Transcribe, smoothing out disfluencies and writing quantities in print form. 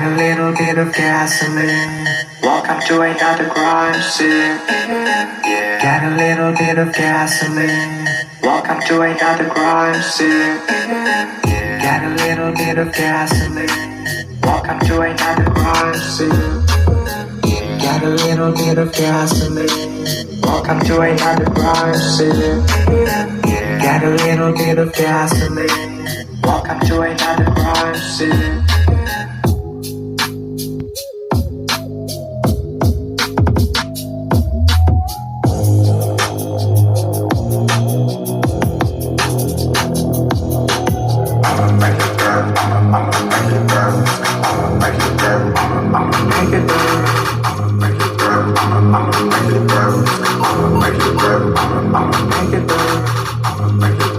a little bit of gasoline. Welcome to another crime scene. Yeah. Got a little bit of gasoline. Welcome to another crime scene. Yeah. Got a little bit of gasoline. Welcome to another crime scene. Got a little bit of gasoline. Welcome to another crime scene. Got a little bit of gasoline. Welcome to another crime scene. I'ma make it burn. I'ma make it burn. I'ma make it burn. I'ma make it burn. I'ma make it burn. I'ma make it burn. I'ma make it burn. I'ma make it burn. I'ma make it burn.